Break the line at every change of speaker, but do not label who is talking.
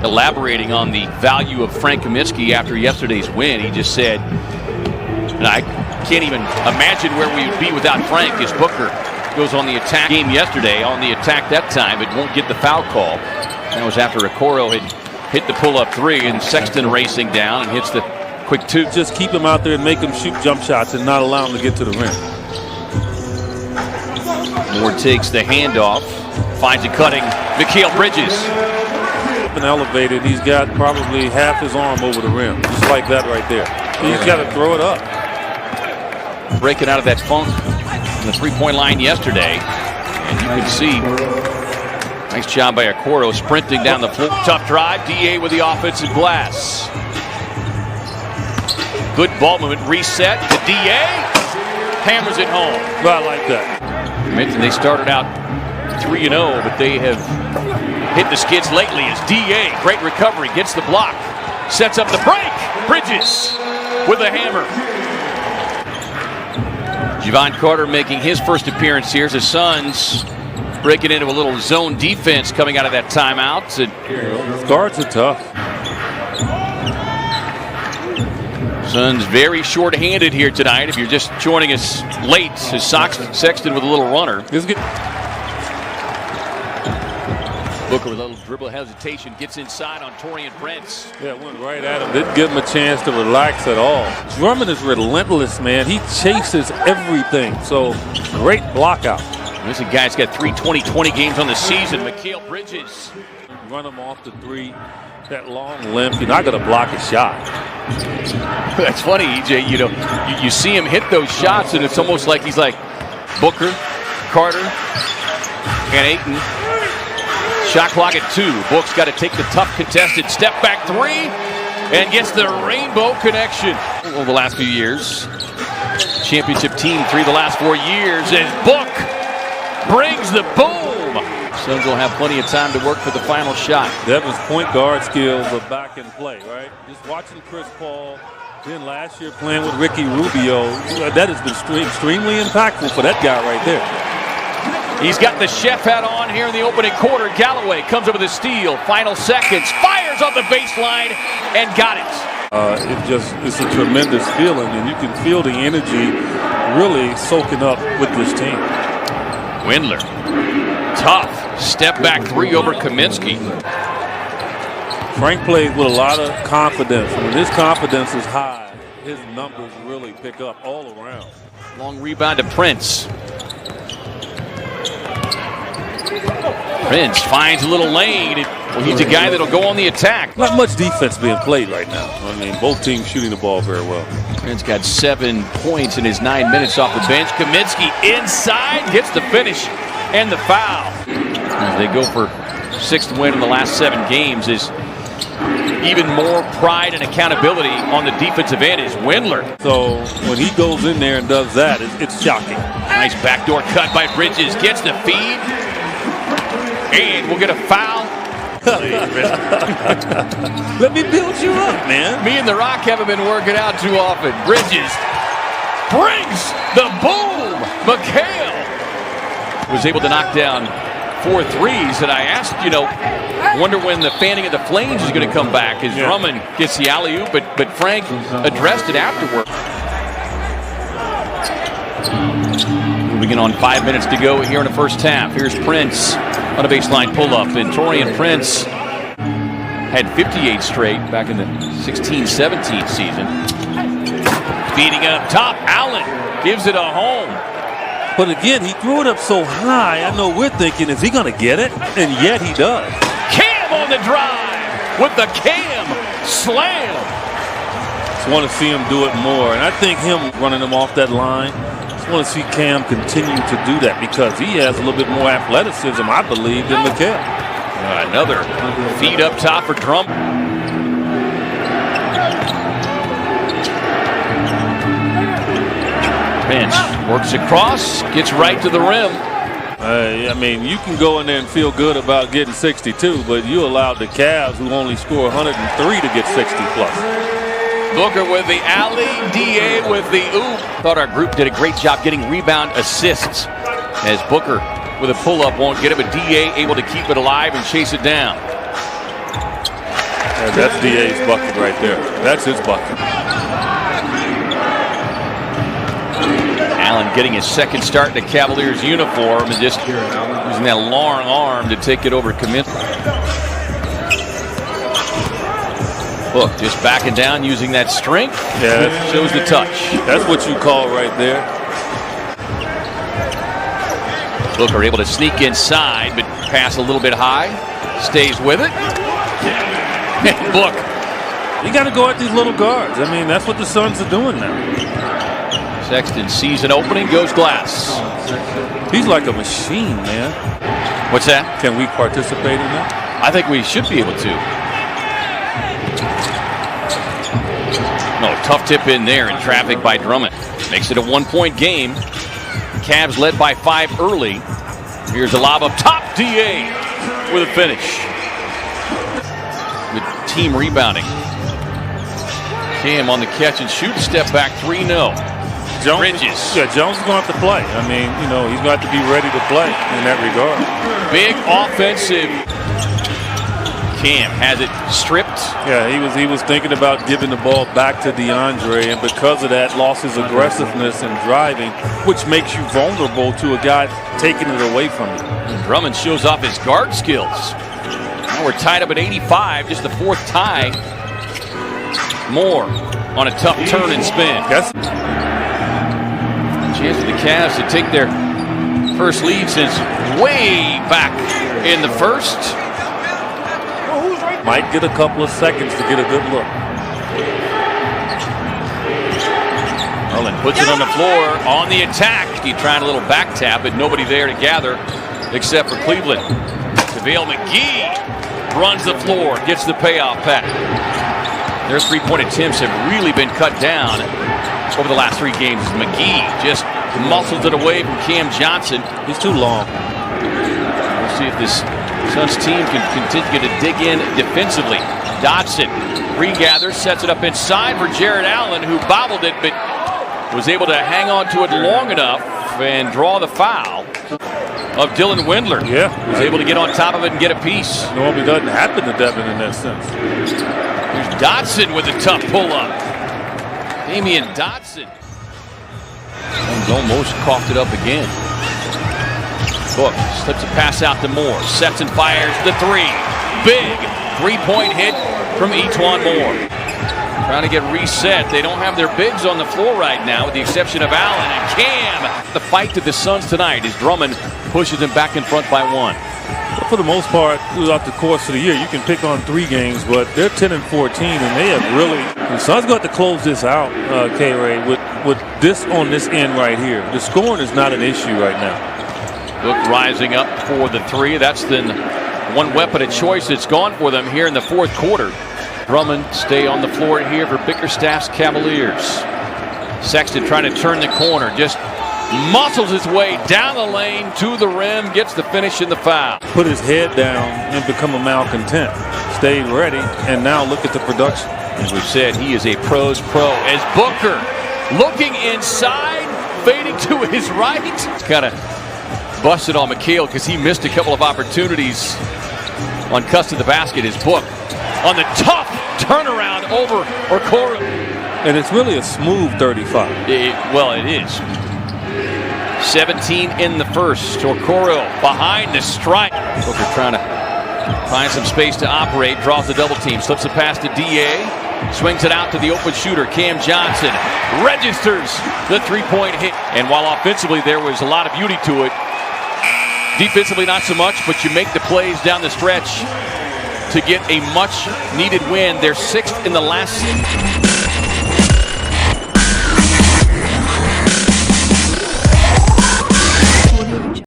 elaborating on the value of Frank Kaminsky after yesterday's win. He just said, and I can't even imagine where we would be without Frank, as Booker goes on the attack. Game yesterday on the attack that time, but won't get the foul call. That was after Okoro had hit the pull-up three, and Sexton racing down and hits the quick two.
Just keep him out there and make him shoot jump shots and not allow him to get to the rim.
Moore takes the handoff, finds it cutting Mikal Bridges.
Been elevated. He's got probably half his arm over the rim, just like that right there. He's got to throw it up.
Breaking out of that funk on the three-point line yesterday, and you can see nice job by Okoro sprinting down the floor. Tough drive. DA with the offensive glass. Good ball movement. Reset to DA. Hammers it home.
Well, I like that.
You mentioned they started out 3-0, but they have hit the skids lately as DA, great recovery, gets the block, sets up the break. Bridges with a hammer. Javon Carter making his first appearance here as the Suns breaking into a little zone defense coming out of that timeout.
Guards are tough.
Suns very short-handed here tonight. If you're just joining us late, as Sexton with a little runner. Booker with a little dribble hesitation, gets inside on Taurean Prince.
Yeah, went right at him. Didn't give him a chance to relax at all. Drummond is relentless, man. He chases everything. So, great block out.
This guy's got 3 20-20 games on the season. Mikal Bridges.
Run him off the three. That long limp. You're not going to block a shot.
That's funny, EJ. You know, you see him hit those shots, and it's almost like he's like Booker, Carter, and Ayton. Shot clock at 2. Book's got to take the tough contested step back 3 and gets the rainbow connection. Over the last few years, championship team 3 the last 4 years, and Book brings the boom. Suns will have plenty of time to work for the final shot.
Devin's point guard skills are back in play, right? Just watching Chris Paul, then last year playing with Ricky Rubio, that has been extremely impactful for that guy right there.
He's got the chef hat on here in the opening quarter. Galloway comes up with a steal. Final seconds. Fires on the baseline and got it.
It's a tremendous feeling, and you can feel the energy really soaking up with this team.
Windler. Tough. Step back 3 over Kaminsky.
Frank plays with a lot of confidence. When his confidence is high, his numbers really pick up all around.
Long rebound to Prince. Prince finds a little lane. Well, he's a guy that'll go on the attack.
Not much defense being played right now. I mean, both teams shooting the ball very well.
Prince got 7 points in his 9 minutes off the bench. Kaminsky inside, gets the finish and the foul. As they go for 6th win in the last 7 games, is even more pride and accountability on the defensive end is Windler.
So when he goes in there and does that, it's shocking.
Nice backdoor cut by Bridges, gets the feed. And we'll get a foul.
Let me build you up, man.
Me and The Rock haven't been working out too often. Bridges brings the boom. Mikal was able to knock down 4 threes. And I asked, wonder when the fanning of the flames is going to come back as Drummond gets the alley-oop, but Frank addressed it afterward. Moving on 5 minutes to go here in the first half. Here's Prince on a baseline pull-up, and Taurean Prince had 58 straight back in the 16-17 season. Feeding it up top, Allen gives it a home.
But again, he threw it up so high, I know we're thinking, is he going to get it? And yet he does.
Cam on the drive with the Cam slam.
Just want to see him do it more, and I think him running him off that line, I want to see Cam continue to do that because he has a little bit more athleticism, I believe, than Mikal.
Another feed up top for Drummond. Prince works across, gets right to the rim.
I mean, you can go in there and feel good about getting 62, but you allowed the Cavs, who only score 103, to get 60 plus.
Booker with the alley, DA with the oop. Thought our group did a great job getting rebound assists as Booker with a pull-up won't get it, but DA able to keep it alive and chase it down.
Yeah, that's DA's bucket right there. That's his bucket.
Allen getting his second start in the Cavaliers uniform and just using that long arm to take it over commit. Book just backing down using that strength.
Yeah,
shows the touch.
That's what you call right there.
Booker able to sneak inside, but pass a little bit high. Stays with it. Book.
You got to go at these little guards. I mean, that's what the Suns are doing now.
Sexton sees an opening, goes glass.
He's like a machine, man.
What's that?
Can we participate in that?
I think we should be able to. No, tough tip in there in traffic by Drummond. Makes it a 1-point game. Cavs led by 5 early. Here's a lob up top. DA with a finish. Good team rebounding. Cam on the catch and shoot. Step back 3-0. Bridges.
Yeah, Jones is going to have to play. I mean, you know, he's got to be ready to play in that regard.
Big offensive. Cam has it stripped.
Yeah, he was thinking about giving the ball back to DeAndre, and because of that, lost his aggressiveness and driving, which makes you vulnerable to a guy taking it away from you.
And Drummond shows off his guard skills. Now we're tied up at 85, just the 4th tie. Moore on a tough turn and spin.
Yes.
Chance for the Cavs to take their first lead since way back in the first.
Might get a couple of seconds to get a good look.
Merlin puts it on the floor on the attack. He tried a little back tap, but nobody there to gather except for Cleveland. JaVale McGee runs the floor, gets the payoff pass. Their 3-point attempts have really been cut down over the last 3 games. McGee just muscles it away from Cam Johnson.
He's too long.
We'll see if this Suns team can continue to dig in defensively. Dotson regathers, sets it up inside for Jared Allen, who bobbled it, but was able to hang on to it long enough and draw the foul of Dylan Windler.
Yeah.
Was able to get on top of it and get a piece.
Normally doesn't happen to Devin in that sense.
Here's Dotson with a tough pull-up. Damian Dotson. Suns almost coughed it up again. Book slips a pass out to Moore. Sets and fires the 3. Big 3-point hit from Etuan Moore. Trying to get reset. They don't have their bigs on the floor right now, with the exception of Allen and Cam. The fight to the Suns tonight as Drummond pushes them back in front by 1.
For the most part, throughout the course of the year, you can pick on 3 games, but they're 10-14, and they have really. The Suns got to close this out, K-Ray, with this on this end right here. The scoring is not an issue right now.
Book rising up for the 3. That's the one weapon of choice that's gone for them here in the 4th quarter. Drummond stay on the floor here for Bickerstaff's Cavaliers. Sexton trying to turn the corner. Just muscles his way down the lane to the rim. Gets the finish in the foul.
Put his head down and become a malcontent. Stayed ready, and now look at the production.
As we've said, he is a pro's pro. As Booker looking inside, fading to his right. Kind of busted on McHale because he missed a couple of opportunities on cuts to the basket. His Book on the tough turnaround over Okoro.
And it's really a smooth 35.
Well, it is. 17 in the first. Okoro behind the stripe. Booker trying to find some space to operate. Draws the double team. Slips a pass to DA. Swings it out to the open shooter, Cam Johnson. Registers the 3-point hit. And while offensively there was a lot of beauty to it, defensively not so much, but you make the plays down the stretch to get a much-needed win. They're 6th in the last